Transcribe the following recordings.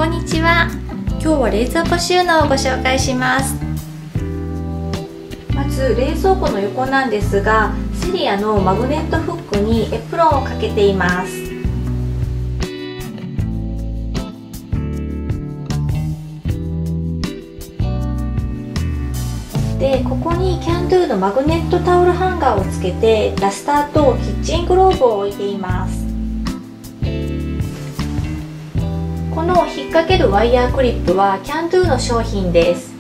こんにちは。今日は冷蔵庫収納をご紹介します。まず冷蔵庫の横なんですが、セリアのマグネットフックにエプロンをかけています。で、ここにキャンドゥのマグネットタオルハンガーをつけて、ラスターとキッチングローブを置いています。この引っ掛けるワイヤークリップはキャンドゥの商品です。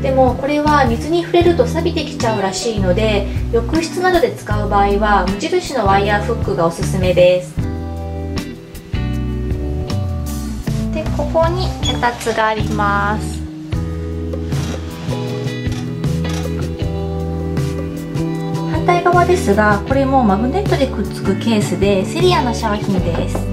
でもこれは水に触れると錆びてきちゃうらしいので、浴室などで使う場合は無印のワイヤーフックがおすすめです。で、ここに脚立があります。反対側ですが、これもマグネットでくっつくケースでセリアの商品です。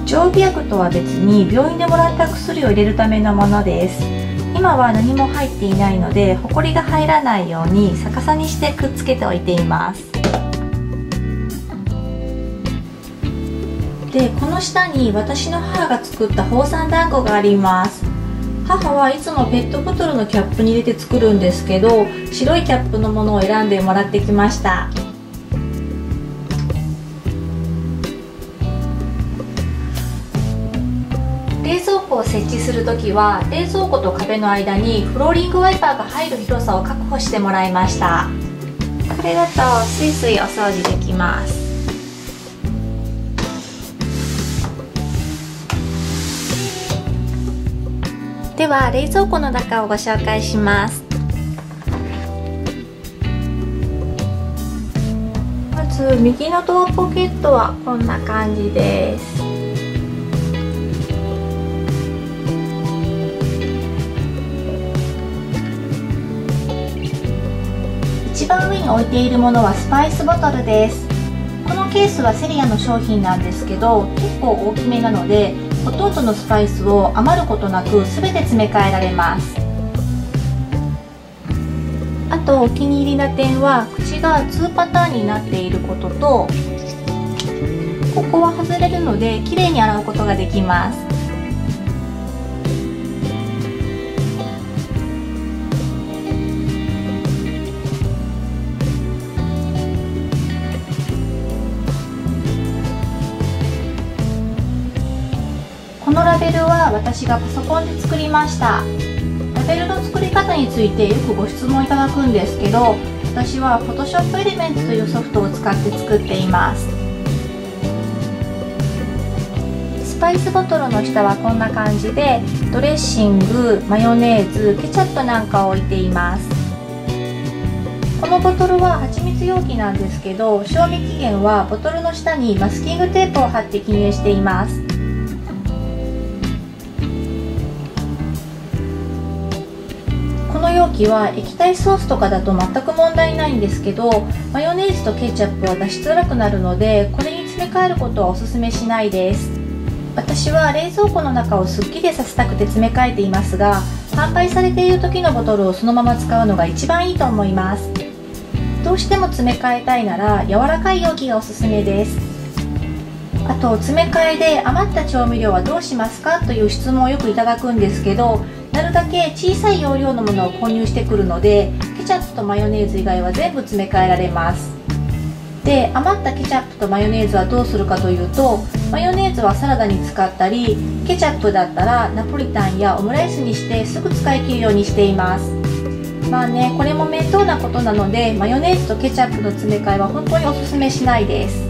常備薬とは別に病院でもらった薬を入れるためのものです。今は何も入っていないので、ホコリが入らないように逆さにしてくっつけておいています。で、この下に私の母が作った宝山団子があります。母はいつもペットボトルのキャップに入れて作るんですけど、白いキャップのものを選んでもらってきました。冷蔵庫を設置するときは、冷蔵庫と壁の間にフローリングワイパーが入る広さを確保してもらいました。これだとスイスイお掃除できます。では冷蔵庫の中をご紹介します。まず右のドアポケットはこんな感じです。一番上に置いているものはスパイスボトルです。このケースはセリアの商品なんですけど、結構大きめなのでほとんどのスパイスを余ることなく全て詰め替えられます。あとお気に入りな点は、口が2パターンになっていることと、ここは外れるのできれいに洗うことができます。このラベルは私がパソコンで作りました。ラベルの作り方についてよくご質問いただくんですけど、私は Photoshop Elements というソフトを使って作っています。スパイスボトルの下はこんな感じで、ドレッシング、マヨネーズ、ケチャップなんかを置いています。このボトルは蜂蜜容器なんですけど、賞味期限はボトルの下にマスキングテープを貼って記入しています。この容器は液体ソースとかだと全く問題ないんですけど、マヨネーズとケチャップは出しづらくなるので、これに詰め替えることはおすすめしないです。私は冷蔵庫の中をすっきりさせたくて詰め替えていますが、販売されている時のボトルをそのまま使うのが一番いいと思います。どうしても詰め替えたいなら柔らかい容器がおすすめです。あと詰め替えで余った調味料はどうしますかという質問をよくいただくんですけど、なるだけ小さい容量のものを購入してくるので、ケチャップとマヨネーズ以外は全部詰め替えられます。で、余ったケチャップとマヨネーズはどうするかというと、マヨネーズはサラダに使ったり、ケチャップだったらナポリタンやオムライスにしてすぐ使い切るようにしています。まあね、これも面倒なことなので、マヨネーズとケチャップの詰め替えは本当におすすめしないです。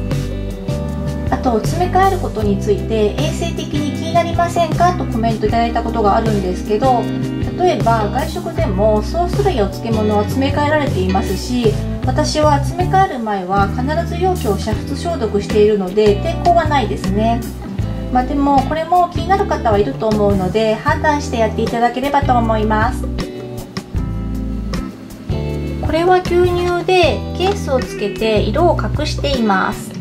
あと詰め替えることについて衛生的に気になりませんかとコメントいただいたことがあるんですけど、例えば外食でもソース類やお漬物は詰め替えられていますし、私は詰め替える前は必ず容器を煮沸消毒しているので抵抗はないですね。でもこれも気になる方はいると思うので、判断してやっていただければと思います。これは牛乳でケースをつけて色を隠しています。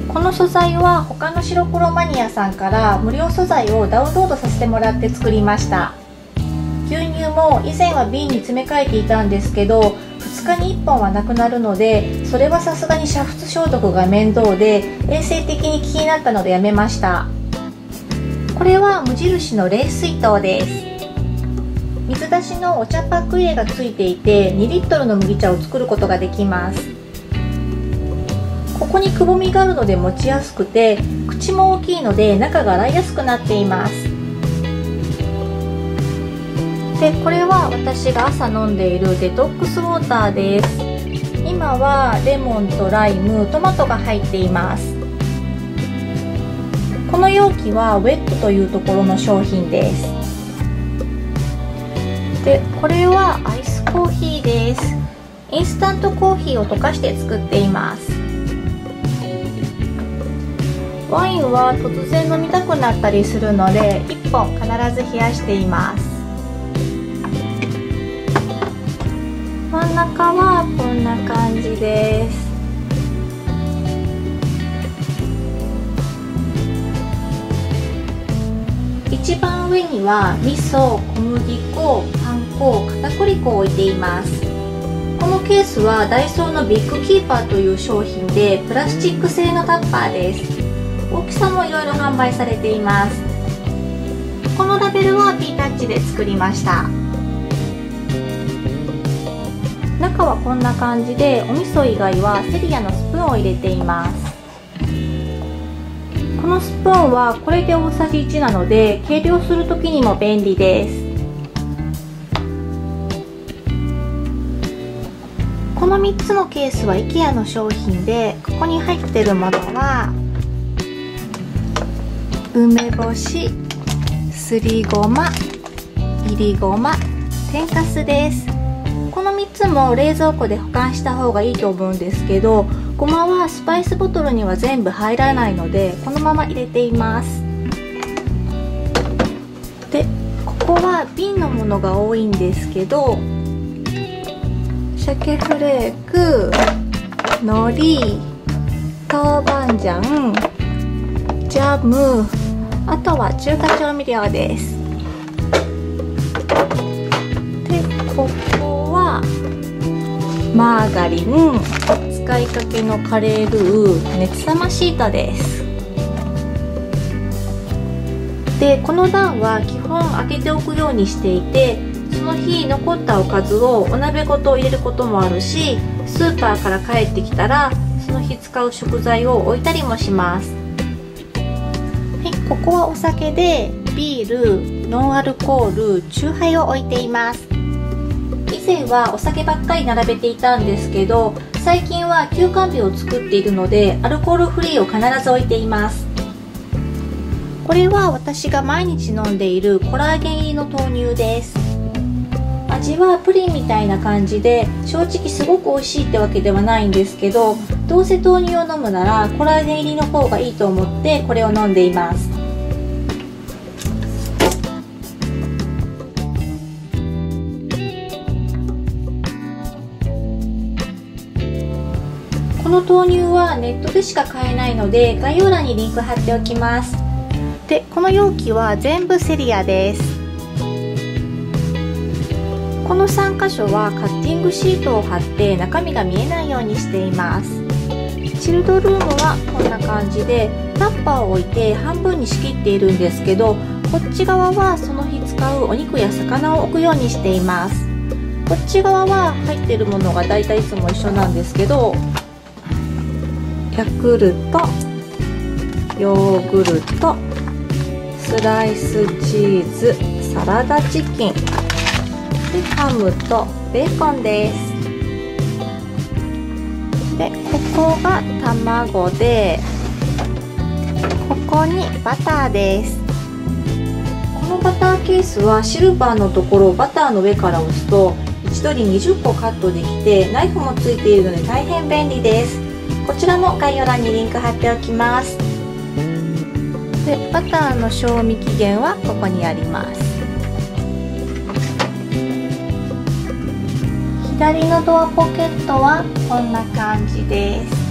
この素材は他の白黒マニアさんから無料素材をダウンロードさせてもらって作りました。牛乳も以前は瓶に詰め替えていたんですけど、2かに1本はなくなるので、それはさすがに煮沸消毒が面倒で衛生的に気になったのでやめました。これは無印の冷水筒です。水出しのお茶パック入れがついていて、2リットルの麦茶を作ることができます。ここにくぼみがあるので持ちやすくて、口も大きいので中が洗いやすくなっています。で、これは私が朝飲んでいるデトックスウォーターです。今はレモンとライム、トマトが入っています。この容器はウェットというところの商品です。で、これはアイスコーヒーです。インスタントコーヒーを溶かして作っています。ワインは突然飲みたくなったりするので1本必ず冷やしています。真ん中はこんな感じです。一番上には味噌、小麦粉、パン粉、片栗粉を置いています。このケースはダイソーのビッグキーパーという商品でプラスチック製のタッパーです。大きさもいろいろ販売されています。このラベルは P タッチで作りました。中はこんな感じで、お味噌以外はセリアのスプーンを入れています。このスプーンはこれで大さじ1なので計量する時にも便利です。この3つのケースは IKEA の商品で、ここに入ってるものは梅干し、すりごま、いりごま、天かすです。この3つも冷蔵庫で保管した方がいいと思うんですけど、ごまはスパイスボトルには全部入らないのでこのまま入れています。で、ここは瓶のものが多いんですけど、鮭フレーク、海苔、豆板醤、ジャム、あとは中華調味料です。で、ここはマーガリン、使いかけのカレールー、熱さまシートです。で、この段は基本開けておくようにしていて、その日残ったおかずをお鍋ごと入れることもあるし、スーパーから帰ってきたらその日使う食材を置いたりもします。はい、ここはお酒でビール、ノンアルコール、チューハイを置いています。以前はお酒ばっかり並べていたんですけど、最近は休館日を作っているのでアルコールフリーを必ず置いています。これは私が毎日飲んでいるコラーゲン入りの豆乳です。味はプリンみたいな感じで、正直すごく美味しいってわけではないんですけど、どうせ豆乳を飲むならコラーゲン入りの方がいいと思ってこれを飲んでいます。この豆乳はネットでしか買えないので概要欄にリンク貼っておきます。で、この容器は全部セリアです。この3箇所はカッティングシートを貼って中身が見えないようにしています。チルドルームはこんな感じでタッパーを置いて半分に仕切っているんですけど、こっち側はその日使うお肉や魚を置くようにしています。こっち側は入っているものがだいたいいつも一緒なんですけど、ヤクルト、ヨーグルト、スライスチーズ、サラダチキンで、ハムとベーコンです。で、ここが卵で、ここにバターです。このバターケースはシルバーのところをバターの上から押すと一度に20個カットできて、ナイフもついているので大変便利です。こちらも概要欄にリンク貼っておきます。で、バターの賞味期限はここにあります。左のドアポケットはこんな感じです。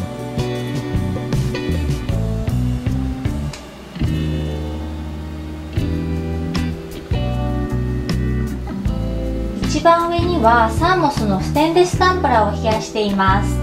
一番上にはサーモスのステンレスタンブラーを冷やしています。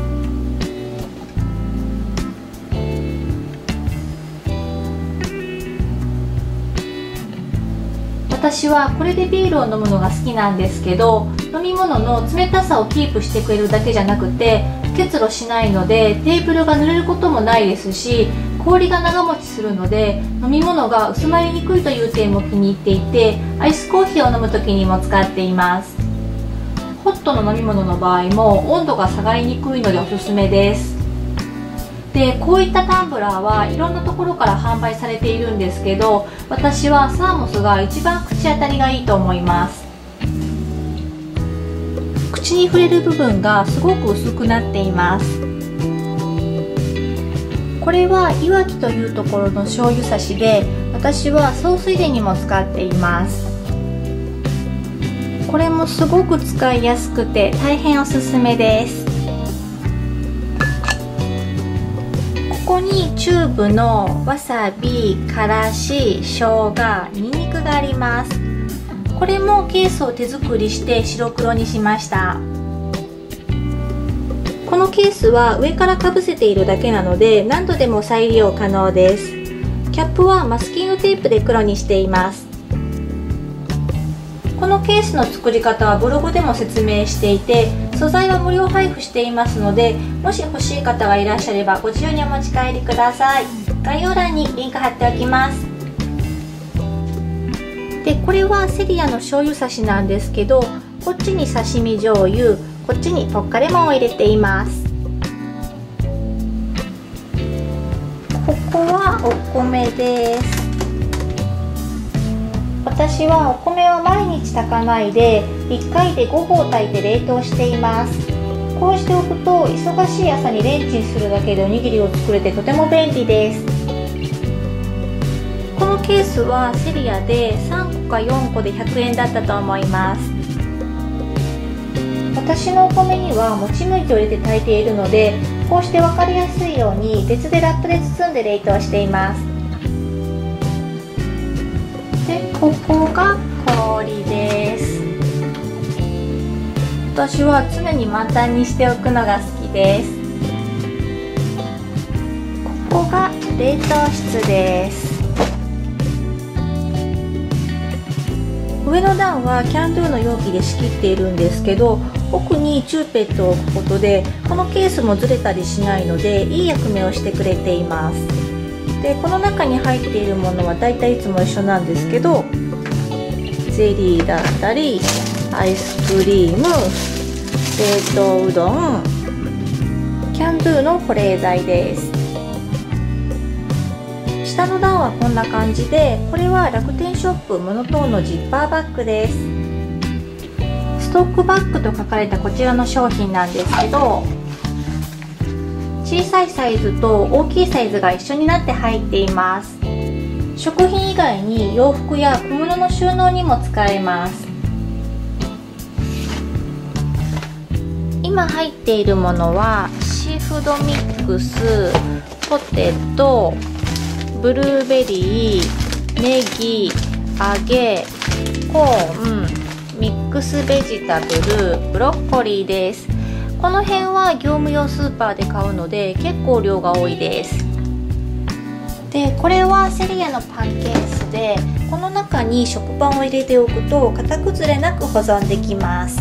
私はこれでビールを飲むのが好きなんですけど、飲み物の冷たさをキープしてくれるだけじゃなくて結露しないのでテーブルが濡れることもないですし、氷が長持ちするので飲み物が薄まりにくいという点も気に入っていて、アイスコーヒーを飲む時にも使っています。ホットの飲み物の場合も温度が下がりにくいのでおすすめです。でこういったタンブラーはいろんなところから販売されているんですけど、私はサーモスが一番口当たりがいいと思います。口に触れる部分がすごく薄くなっています。これはいわきというところの醤油差しで、私はソース入れにも使っています。これもすごく使いやすくて大変おすすめです。ここにチューブのわさび、からし、生姜、にんにくがあります。これもケースを手作りして白黒にしました。このケースは上からかぶせているだけなので何度でも再利用可能です。キャップはマスキングテープで黒にしています。このケースの作り方はブログでも説明していて、素材は無料配布していますので、もし欲しい方がいらっしゃればご自由にお持ち帰りください。概要欄にリンク貼っておきます。でこれはセリアの醤油差しなんですけど、こっちに刺身醤油、こっちにポッカレモンを入れています。ここはお米です。私はお米は毎日炊かないで1回で5合炊いて冷凍しています。こうしておくと忙しい朝にレンチンするだけでおにぎりを作れてとても便利です。このケースはセリアで3個か4個で100円だったと思います。私のお米にはもち麦を入れて炊いているので、こうして分かりやすいように別でラップで包んで冷凍しています。でここが氷です。私は常に満タンにしておくのが好きです。ここが冷凍室です。上の段はキャンドゥの容器で仕切っているんですけど、奥にチューペットを置くことでこのケースもずれたりしないのでいい役目をしてくれています。でこの中に入っているものはだいたいいつも一緒なんですけど、ゼリーだったりアイスクリーム、冷凍うどん、キャンドゥの保冷剤です。下の段はこんな感じで、これは楽天ショップモノトーンのジッパーバッグです。ストックバッグと書かれたこちらの商品なんですけど、小さいサイズと大きいサイズが一緒になって入っています。食品以外に洋服や小物の収納にも使えます。今入っているものはシーフードミックス、ポテト、ブルーベリー、ネギ、揚げ、コーン、ミックスベジタブル、ブロッコリーです。この辺は業務用スーパーで買うので結構量が多いです。でこれはセリアのパンケースで、この中に食パンを入れておくと型崩れなく保存できます。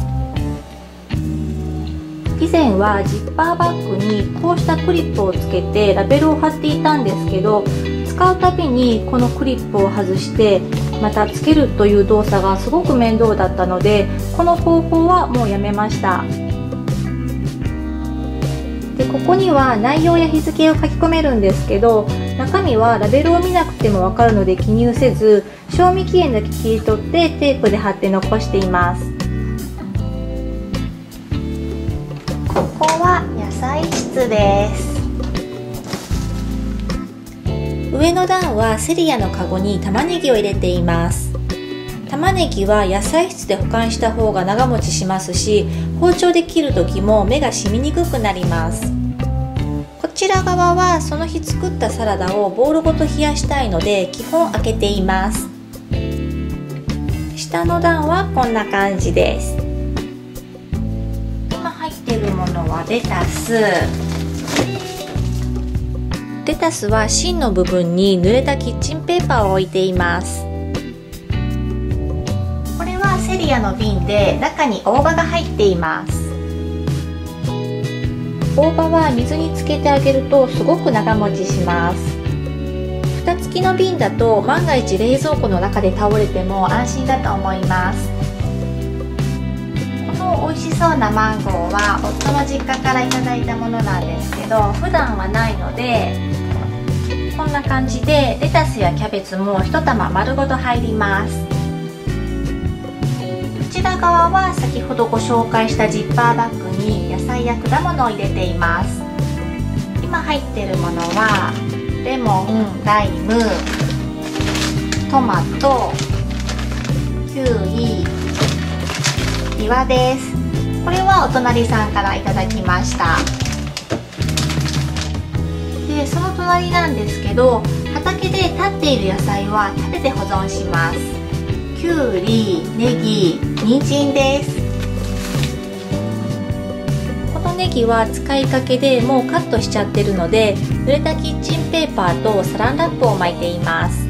以前はジッパーバッグにこうしたクリップをつけてラベルを貼っていたんですけど、使うたびにこのクリップを外してまたつけるという動作がすごく面倒だったので、この方法はもうやめました。でここには内容や日付を書き込めるんですけど、中身はラベルを見なくても分かるので記入せず、賞味期限だけ切り取ってテープで貼って残しています。ここは野菜室です。上の段はセリアのカゴに玉ねぎを入れています。玉ねぎは野菜室で保管した方が長持ちしますし、包丁で切る時も目が染みにくくなります。こちら側はその日作ったサラダをボウルごと冷やしたいので基本開けています。下の段はこんな感じです。ものはレタス。レタスは芯の部分に濡れたキッチンペーパーを置いています。これはセリアの瓶で中に大葉が入っています。大葉は水につけてあげるとすごく長持ちします。蓋付きの瓶だと万が一冷蔵庫の中で倒れても安心だと思います。この美味しそうなマンゴーは夫の実家からいただいたものなんですけど、普段はないのでこんな感じでレタスやキャベツも1玉丸ごと入ります。こちら側は先ほどご紹介したジッパーバッグに野菜や果物を入れています。今入っているものはレモン、ライム、トマト、キウイ、ビワです。これはお隣さんからいただきました。でその隣なんですけど、畑で立っている野菜は立てて保存します。きゅうり、ネギ、人参です。このネギは使いかけでもうカットしちゃってるので、濡れたキッチンペーパーとサランラップを巻いています。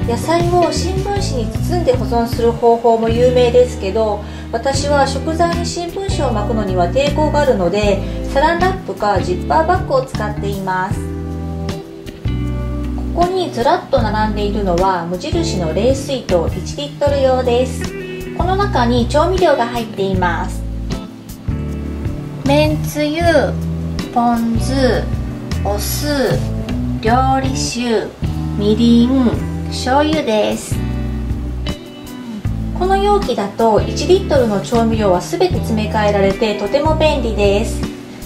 野菜を新聞紙に包んで保存する方法も有名ですけど、私は食材に新聞紙を巻くのには抵抗があるので、サランラップかジッパーバッグを使っています。ここにずらっと並んでいるのは無印の冷水筒1リットル用です。この中に調味料が入っています。めんつゆ、ポン酢、お酢、料理酒、みりん、醤油です。この容器だと1リットルの調味料は全て詰め替えられてとても便利です。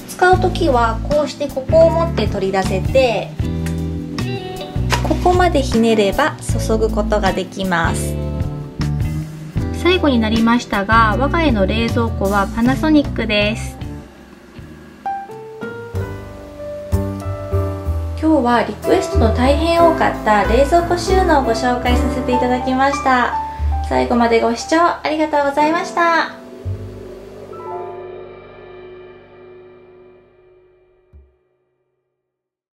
使う時はこうしてここを持って取り出せて、ここまでひねれば注ぐことができます。最後になりましたが、我が家の冷蔵庫はパナソニックです。今日はリクエストの大変多かった冷蔵庫収納をご紹介させていただきました。最後までご視聴ありがとうございました。